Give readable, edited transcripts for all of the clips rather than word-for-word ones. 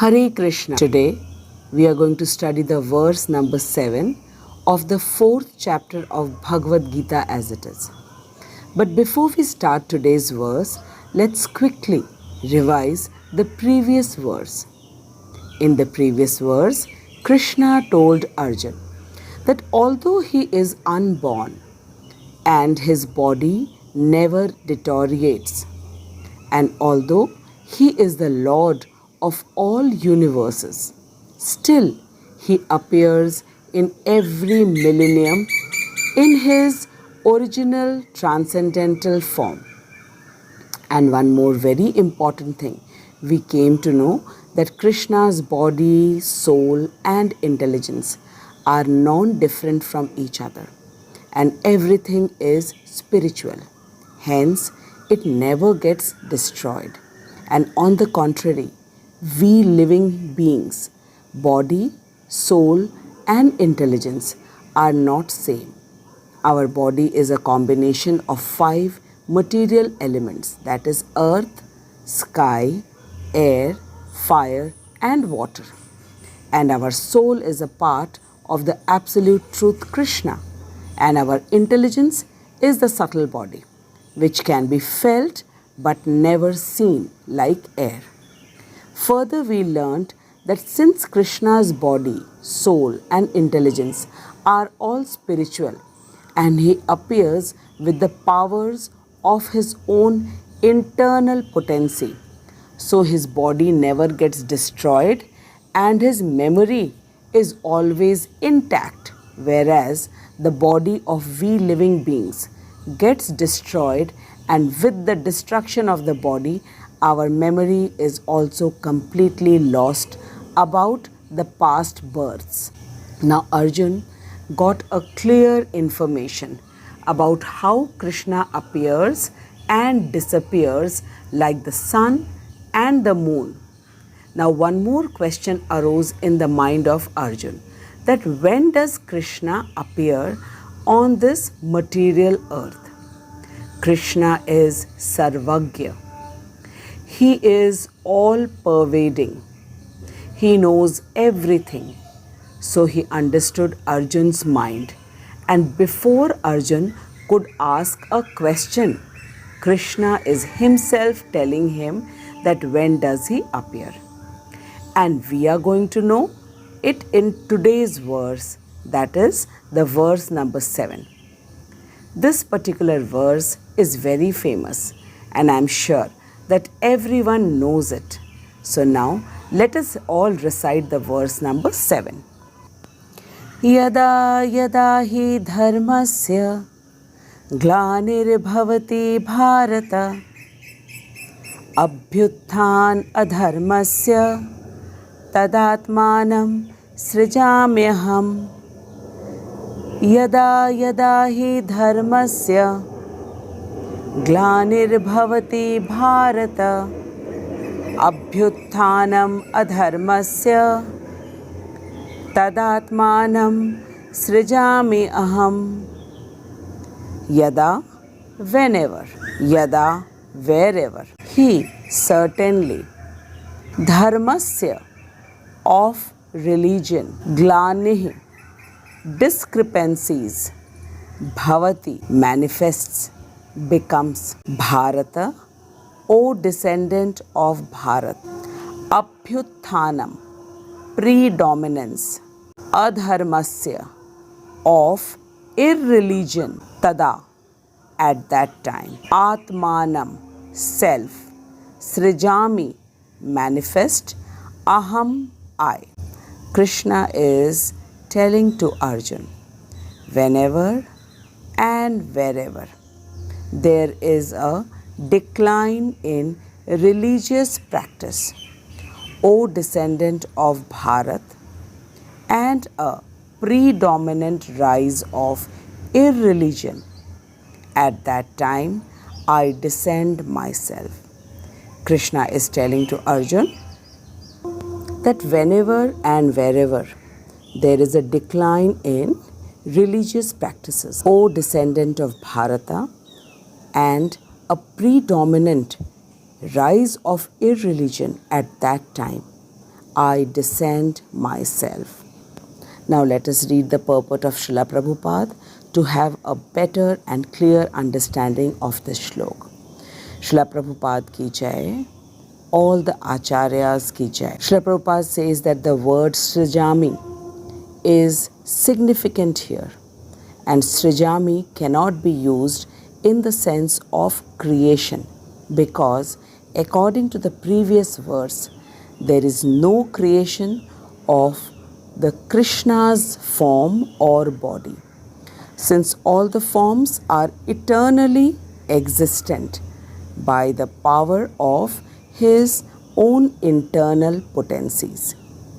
Hare Krishna. Today we are going to study the verse number 7 of the 4th chapter of Bhagwat Gita as it is. But before we start today's verse, let's quickly revise the previous verse. In the previous verse, Krishna told Arjuna that although he is unborn and his body never deteriorates, and although he is the Lord of all universes, still he appears in every millennium in his original transcendental form. And one more very important thing, we came to know that Krishna's body, soul and intelligence are non-different from each other, and everything is spiritual. Hence, it never gets destroyed. And on the contrary, we living beings, body, soul and intelligence are not same. Our body is a combination of 5 material elements, that is earth, sky, air, fire and water. And our soul is a part of the absolute truth Krishna, and our intelligence is the subtle body, which can be felt but never seen like air. Further, we learnt that since Krishna's body, soul and intelligence are all spiritual, and he appears with the powers of his own internal potency, so his body never gets destroyed and his memory is always intact, whereas the body of we living beings gets destroyed, and with the destruction of the body, our memory is also completely lost about the past births. Now Arjun got a clear information about how Krishna appears and disappears like the sun and the moon. Now one more question arose in the mind of Arjun, that when does Krishna appear on this material earth? Krishna is Sarvagya. He is all-pervading. He knows everything. So he understood Arjun's mind, and before Arjun could ask a question, Krishna is himself telling him that when does he appear. And we are going to know it in today's verse, that is the verse number 7. This particular verse is very famous, and I am sure that everyone knows it. So now let us all recite the verse number 7. Yada yada hi dharmasya glanirбhavati bharata abhyutthan adharmasya tadatmanam srijamyaham. Yada yada hi dharmasya glanirбhavati bharata abhyutthanam adharmasya tadatmanam srijami aham. Yada, whenever. Yada, wherever. He, certainly. Dharmasya, of religion. Glanihi, discrepancies. Bhavati, manifests, becomes. Bharata, O descendant of Bharat. Abhyutthanam, predominance. Adharmasya, of irreligion. Tada, at that time. Atmanam, self. Srijami, manifest. Aham, I. Krishna is telling to Arjun, whenever and wherever there is a decline in religious practice, O descendant of Bharat, and a predominant rise of irreligion, at that time I descend myself. Krishna is telling to Arjun that whenever and wherever there is a decline in religious practices, O descendant of Bharata, and a predominant rise of irreligion, at that time I descend myself. Now let us read the purport of Srila Prabhupada to have a better and clear understanding of this shlok. Srila Prabhupada ki jai, all the acharyas ki jai. Srila Prabhupada says that the word srijami is significant here, and srijami cannot be used in the sense of creation, because according to the previous verse, there is no creation of the Krishna's form or body, since all the forms are eternally existent by the power of his own internal potencies.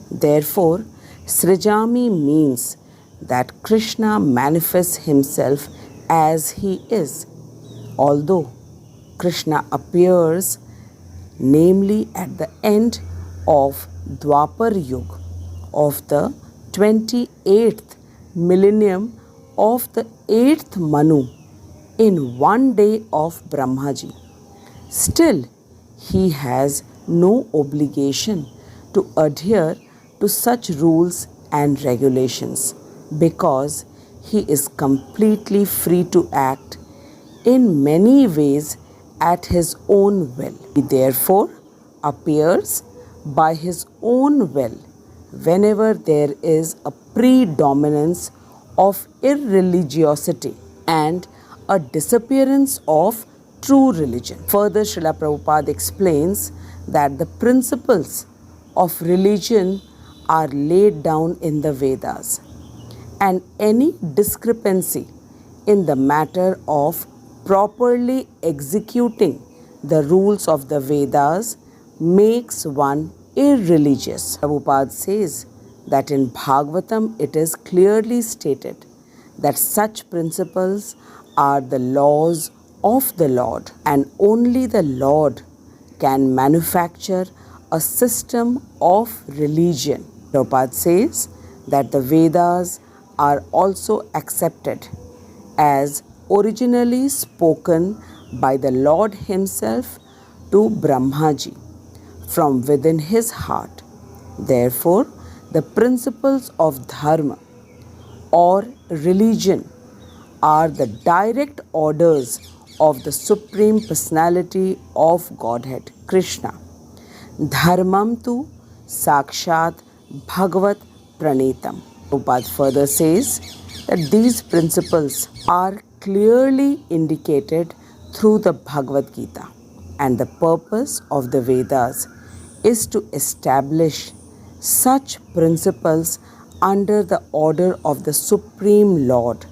Therefore, Srijami means that Krishna manifests himself as he is, although Krishna appears namely at the end of Dwapar Yuga of the 28th millennium of the 8th Manu in one day of Brahmaji. Still, he has no obligation to adhere to such rules and regulations, because he is completely free to act in many ways at his own will. He therefore appears by his own will whenever there is a predominance of irreligiosity and a disappearance of true religion. Further, Srila Prabhupada explains that the principles of religion are laid down in the Vedas, and any discrepancy in the matter of properly executing the rules of the Vedas makes one irreligious. Prabhupada says that in Bhagavatam it is clearly stated that such principles are the laws of the Lord, and only the Lord can manufacture a system of religion. Prabhupada says that the Vedas are also accepted as originally spoken by the Lord himself to Brahmaji from within his heart. Therefore, the principles of dharma or religion are the direct orders of the Supreme Personality of Godhead, Krishna. Dharmam tu sakshat bhagavat pranetam. Prabhupada further says that these principles are clearly indicated through the Bhagwat Gita, and the purpose of the Vedas is to establish such principles under the order of the Supreme Lord,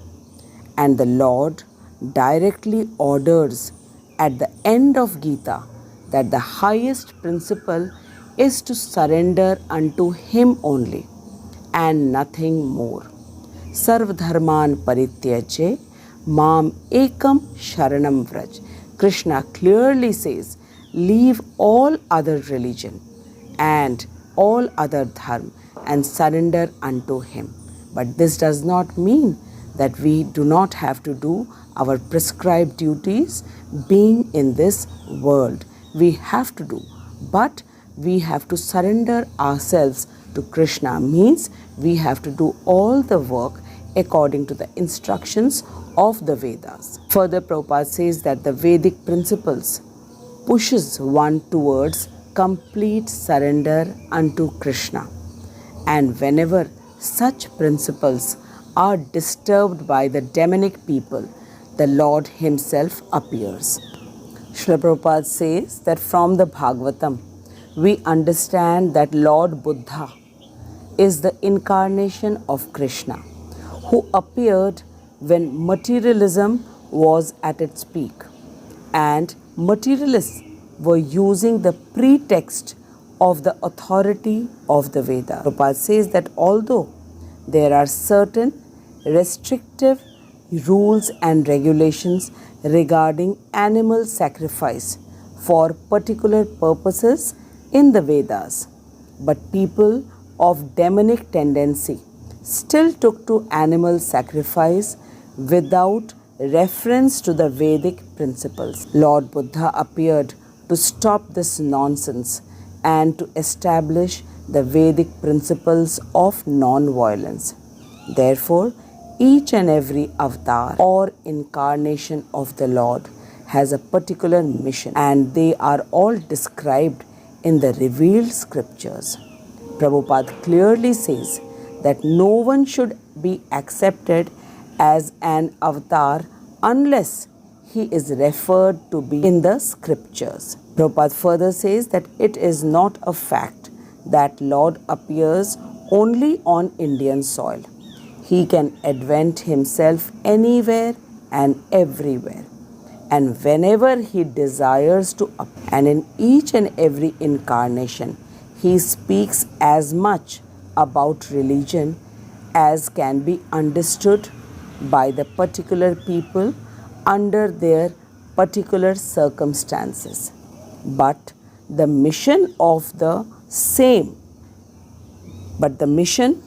and the Lord directly orders at the end of Gita that the highest principle is to surrender unto him only and nothing more. Sarv dharman parityaje mam ekam sharanam vraj. Krishna clearly says, leave all other religion and all other dharma and surrender unto him. But this does not mean that we do not have to do our prescribed duties being in this world. We have to do, but we have to surrender ourselves to Krishna, means we have to do all the work according to the instructions of the Vedas. Further, Prabhupada says that the Vedic principles pushes one towards complete surrender unto Krishna, and whenever such principles are disturbed by the demonic people, the Lord himself appears. Srila Prabhupada says that from the Bhagavatam, we understand that Lord Buddha is the incarnation of Krishna, who appeared when materialism was at its peak, and materialists were using the pretext of the authority of the Veda. Prabhupada says that although there are certain restrictive rules and regulations regarding animal sacrifice for particular purposes in the Vedas, but people of demonic tendency still took to animal sacrifice without reference to the Vedic principles. Lord Buddha appeared to stop this nonsense and to establish the Vedic principles of non-violence. Therefore, each and every avatar or incarnation of the Lord has a particular mission, and they are all described in the revealed scriptures. Prabhupada clearly says that no one should be accepted as an avatar unless he is referred to be in the scriptures. Prabhupada further says that it is not a fact that Lord appears only on Indian soil. He can advent himself anywhere and everywhere, and whenever he desires to appear. And in each and every incarnation, he speaks as much about religion as can be understood by the particular people under their particular circumstances. But the mission of the same, but the mission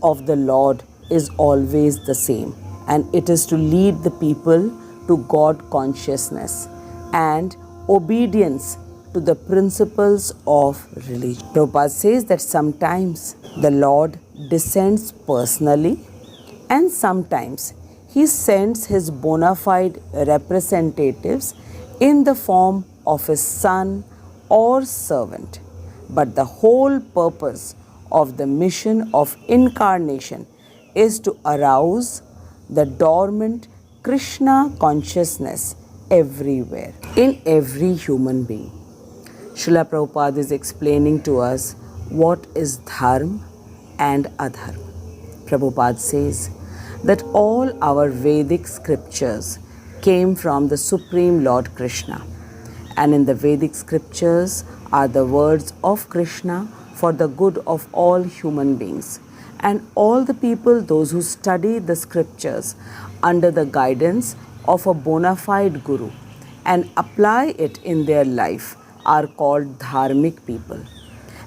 of the Lord is always the same, and it is to lead the people to God consciousness and obedience to the principles of religion. Prabhupada says that sometimes the Lord descends personally, and sometimes he sends his bona fide representatives in the form of his son or servant. But the whole purpose of the mission of incarnation is to arouse the dormant Krishna consciousness everywhere, in every human being. Srila Prabhupada is explaining to us what is dharma and adharma. Prabhupada says that all our Vedic scriptures came from the Supreme Lord Krishna, and in the Vedic scriptures are the words of Krishna for the good of all human beings. And all the people, those who study the scriptures under the guidance of a bona fide guru and apply it in their life, are called dharmic people.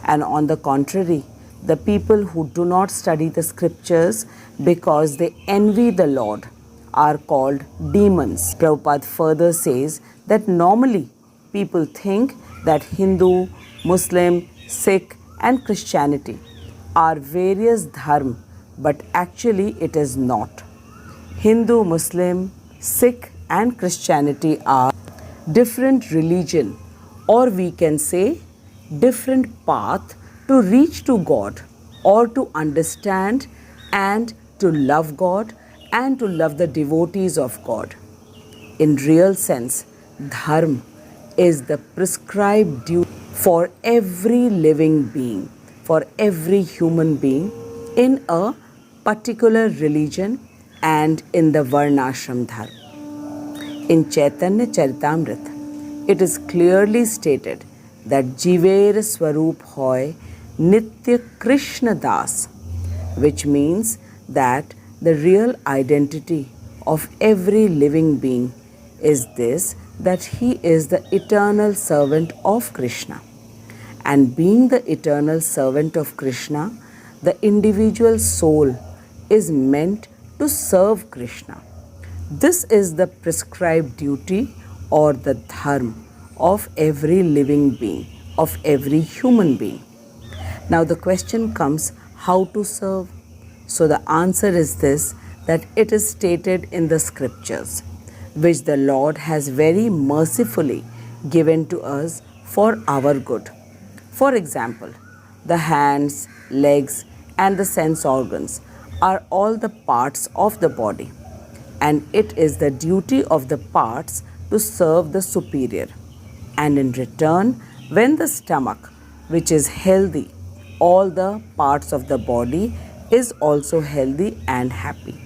And on the contrary, the people who do not study the scriptures because they envy the Lord are called demons. Prabhupada further says that normally people think that Hindu, Muslim, Sikh and Christianity are various dharma, but actually it is not. Hindu, Muslim, Sikh and Christianity are different religion, or we can say different path to reach to God, or to understand and to love God and to love the devotees of God. In real sense, dharma is the prescribed duty for every living being, for every human being in a particular religion and in the Varnashram Dharma. In Chaitanya Charitamrita, it is clearly stated that Jiver Swarup Hoy Nitya Krishna Das, which means that the real identity of every living being is this, that he is the eternal servant of Krishna. And being the eternal servant of Krishna, the individual soul is meant to serve Krishna. This is the prescribed duty or the dharma of every living being, of every human being. Now the question comes, how to serve? So the answer is this, that it is stated in the scriptures, which the Lord has very mercifully given to us for our good. For example, the hands, legs and the sense organs are all the parts of the body, and it is the duty of the parts to serve the superior. And in return, when the stomach, which is healthy, all the parts of the body is also healthy and happy.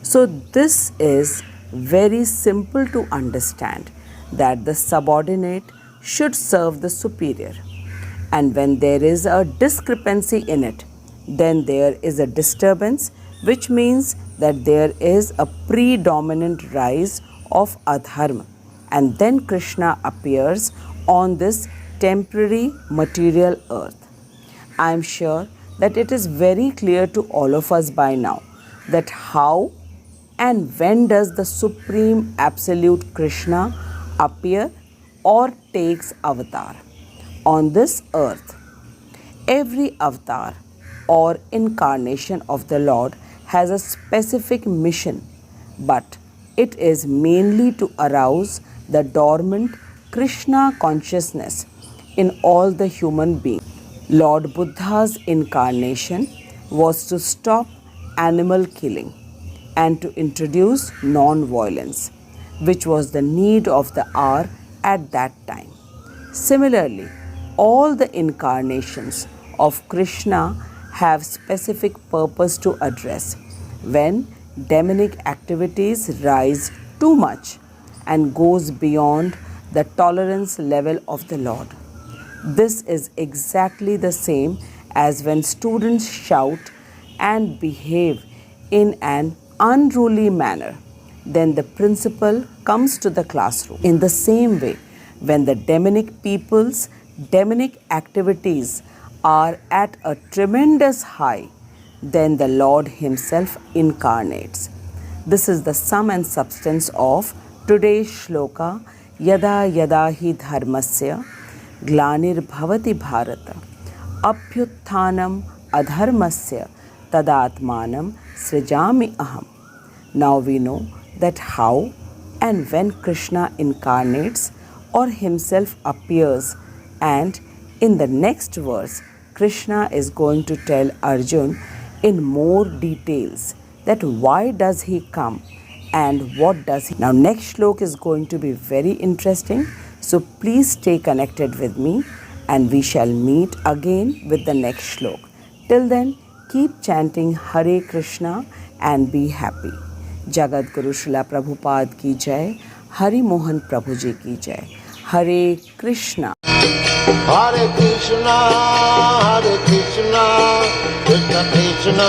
So this is very simple to understand, that the subordinate should serve the superior. And when there is a discrepancy in it, then there is a disturbance, which means that there is a predominant rise of adharma. And then Krishna appears on this temporary material earth. I am sure that it is very clear to all of us by now that how and when does the Supreme Absolute Krishna appear or takes avatar. on this earth. Every avatar or incarnation of the Lord has a specific mission, but it is mainly to arouse the dormant Krishna consciousness in all the human beings. Lord Buddha's incarnation was to stop animal killing and to introduce non-violence, which was the need of the hour at that time. Similarly, all the incarnations of Krishna have specific purpose to address. When demonic activities rise too much and goes beyond the tolerance level of the Lord. This is exactly the same as when students shout and behave in an unruly manner. Then the principal comes to the classroom. In the same way, when the demonic people's demonic activities are at a tremendous high, then the Lord Himself incarnates. This is the sum and substance of today's shloka, Yada Yada Hi Dharmasya Glanir Bhavati Bharata Apyutthanam Adharmasya Tadatmanam Srijami Aham. Now we know that how and when Krishna incarnates or Himself appears, and in the next verse, Krishna is going to tell Arjun in more details that why does he come and what does he. Now next shlok is going to be very interesting, so please stay connected with me and we shall meet again with the next shlok. Till then, keep chanting Hare Krishna and be happy. Jagat Guru Srila Prabhupada ki jai, Hari Mohan Prabhu ji ki jai. Hare Krishna. Hare Krishna, Krishna Krishna,